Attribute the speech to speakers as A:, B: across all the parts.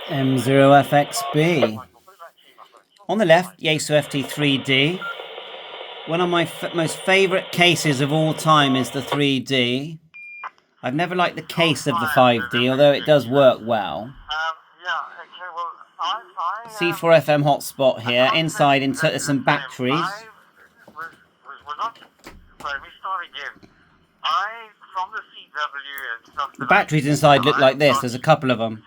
A: M0FXB. On the left, Yaesu FT3D. One of my most favourite cases of all time is the 3D. I've never liked the case of the 5D, although it does work well. C4FM hotspot here. Inside, there's some batteries. The batteries inside look like this. There's a couple of them.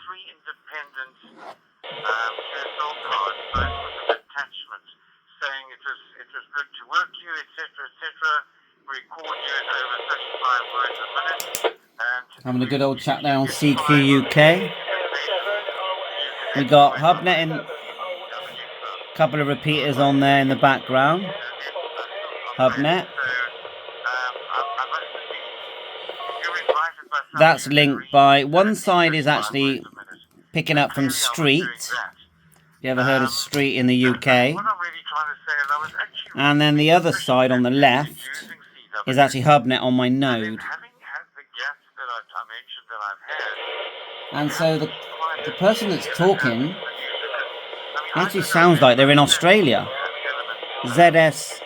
A: Having a good old chat there on CQ UK. We got HubNet in, a couple of repeaters on there in the background. HubNet. That's linked by, one side is actually picking up from Street. You ever heard of Street in the UK? And then the other side on the left is actually HubNet on my node. And so the person that's talking actually sounds like they're in Australia. ZSIQU.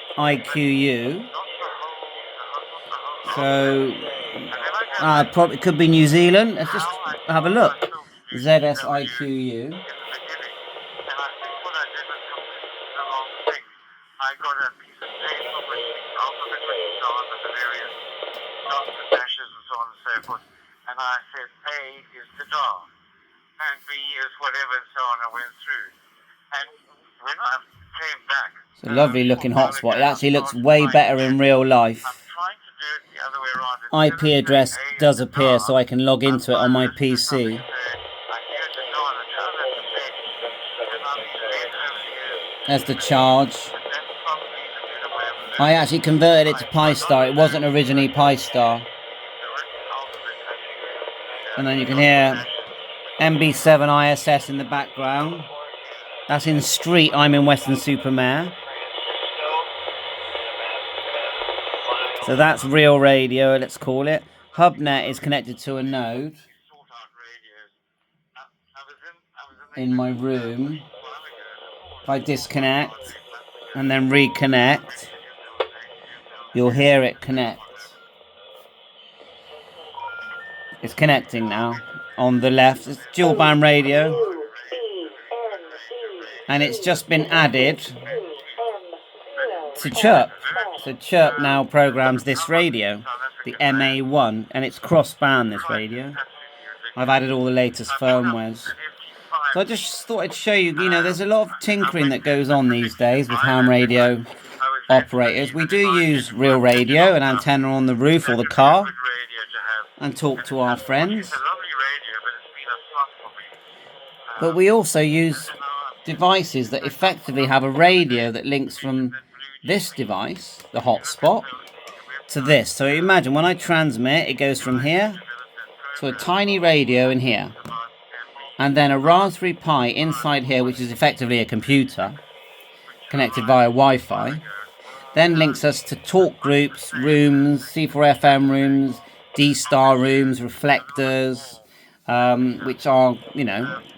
A: So probably could be New Zealand. Let's just have a look. ZSIQU. I got a piece of paper with the alphabet written down with the various dots and dashes and so on and so forth. And I said, A is the DAR, and B is whatever, and so on. I went through. And when I came back... It's a lovely looking hotspot. It actually looks way better in real life. I'm trying to do it the other way around. IP address does appear, so I can log into it on my PC. There's the charge. I actually converted it to Pi-Star. It wasn't originally Pi-Star. And then you can hear MB7 ISS in the background. That's in Street. I'm in Weston-super-Mare. So that's real radio, let's call it. HubNet is connected to a node in my room. If I disconnect and then reconnect, you'll hear it connect. It's connecting now. On the left, it's dual band radio. And it's just been added to Chirp. So Chirp now programs this radio, the MA1, and it's cross-band, this radio. I've added all the latest firmwares. So I just thought I'd show you, there's a lot of tinkering that goes on these days with ham radio operators. We do use real radio, an antenna on the roof or the car, and talk to our friends. But we also use devices that effectively have a radio that links from this device, the hotspot, to this. So imagine when I transmit, it goes from here to a tiny radio in here. And then a Raspberry Pi inside here, which is effectively a computer, connected via Wi-Fi, then links us to talk groups, rooms, C4FM rooms, D-Star rooms, reflectors, which are,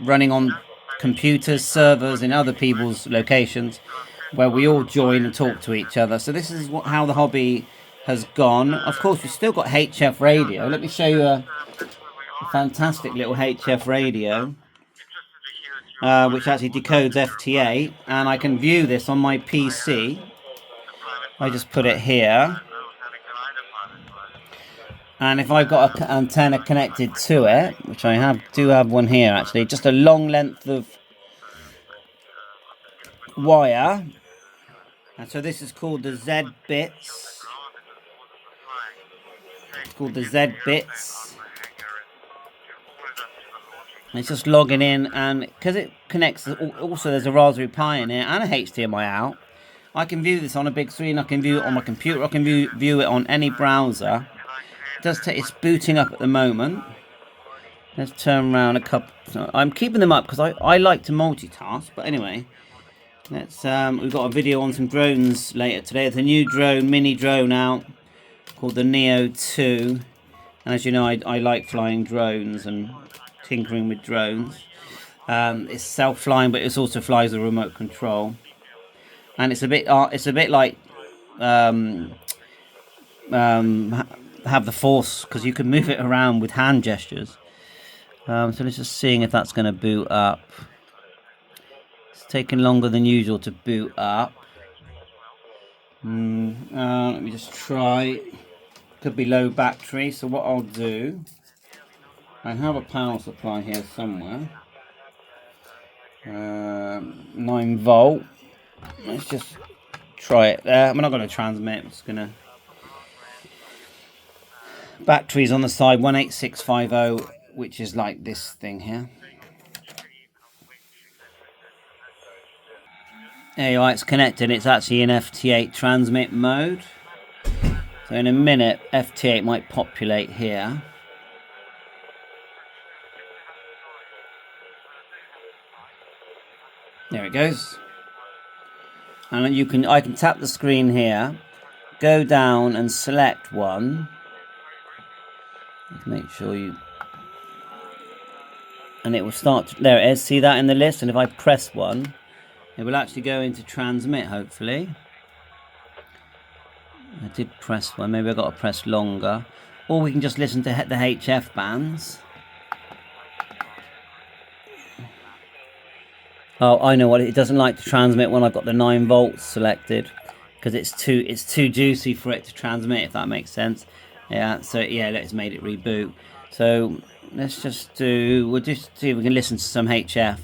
A: running on computers, servers in other people's locations, where we all join and talk to each other. So this is how the hobby has gone. Of course, we've still got HF radio. Let me show you a fantastic little HF radio, which actually decodes FT8, and I can view this on my PC. I just put it here, and if I've got an antenna connected to it, which I do have one here actually, just a long length of wire, and so this is called the zBitx. It's called the zBitx. It's just logging in, and because it connects, also there's a Raspberry Pi in it and a HDMI out, I can view this on a big screen. I can view it on my computer. I can view it on any browser. It does take, it's booting up at the moment. Let's turn around a couple. So I'm keeping them up because I like to multitask. But anyway, let's. We've got a video on some drones later today. There's a new drone, mini drone out called the Neo 2. And as you know, I like flying drones and tinkering with drones. It's self-flying, but it also flies a remote control, and it's a bit like have the Force, because you can move it around with hand gestures. So let's just seeing if that's going to boot up. It's taking longer than usual to boot up. Let me just try. Could be low battery, so what I'll do, I have a power supply here somewhere. 9 volt. Let's just try it there. I'm not going to transmit. I'm just going to. Batteries on the side 18650, which is like this thing here. There you are, it's connected. It's actually in FT8 transmit mode. So in a minute, FT8 might populate here. There it goes. And I can tap the screen here, go down and select one. Make sure you, and it will start. There it is. See that in the list? And if I press one, it will actually go into transmit. Hopefully, I did press one. Maybe I got to press longer, or we can just listen to the HF bands. Oh, I know what it doesn't like to transmit when I've got the 9 volts selected, because it's too juicy for it to transmit. If that makes sense. Yeah, so yeah, let's made it reboot. So let's just we'll just see if we can listen to some HF.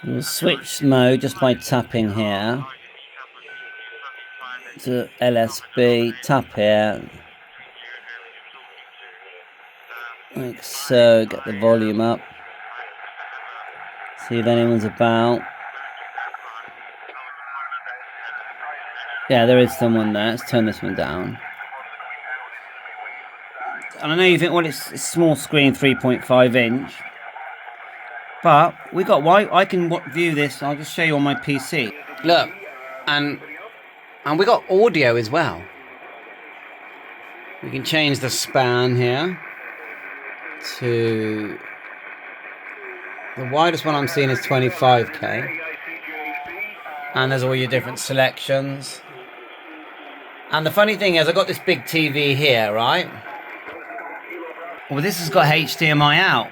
A: We'll switch mode just by tapping here to LSB, tap here, like so, get the volume up, see if anyone's about. Yeah, there is someone there. Let's turn this one down. And I know you think, well, it's a small screen, 3.5 inch. But I can view this. I'll just show you on my PC. Look, and we got audio as well. We can change the span here to the widest one I'm seeing is 25k. And there's all your different selections. And the funny thing is, I got this big TV here, right? Well, this has got HDMI out,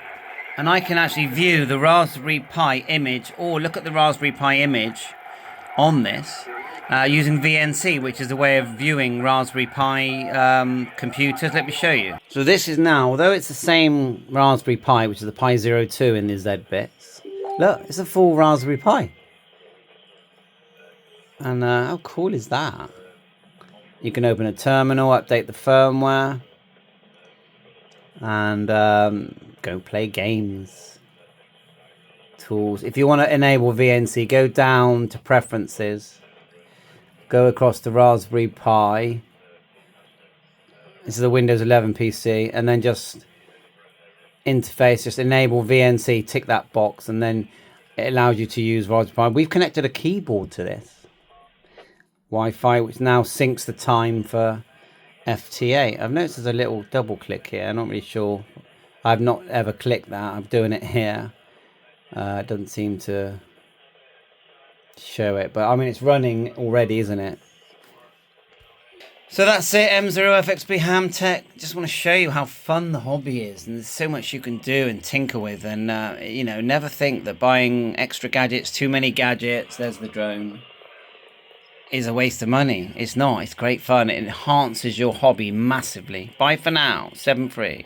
A: and I can actually view the Raspberry Pi image, or look at the Raspberry Pi image on this using VNC, which is a way of viewing Raspberry Pi computers. Let me show you. So this is now, although it's the same Raspberry Pi, which is the Pi 02 in the zBitx, look, it's a full Raspberry Pi. And how cool is that? You can open a terminal, update the firmware, and go play games. Tools. If you want to enable VNC, go down to preferences, go across to Raspberry Pi. This is a Windows 11 PC, and then just interface, just enable VNC, tick that box, and then it allows you to use Raspberry Pi. We've connected a keyboard to this Wi-Fi, which now syncs the time for FT8. I've noticed there's a little double click here. I'm not really sure. I've not ever clicked that. I'm doing it here. It doesn't seem to show it, but I mean, it's running already, isn't it? So that's it, M0FXB Hamtech. Just want to show you how fun the hobby is, and there's so much you can do and tinker with, and you know, never think that buying extra gadgets, too many gadgets, there's the drone, is a waste of money. It's not. It's great fun. It enhances your hobby massively. Bye for now. 7-3.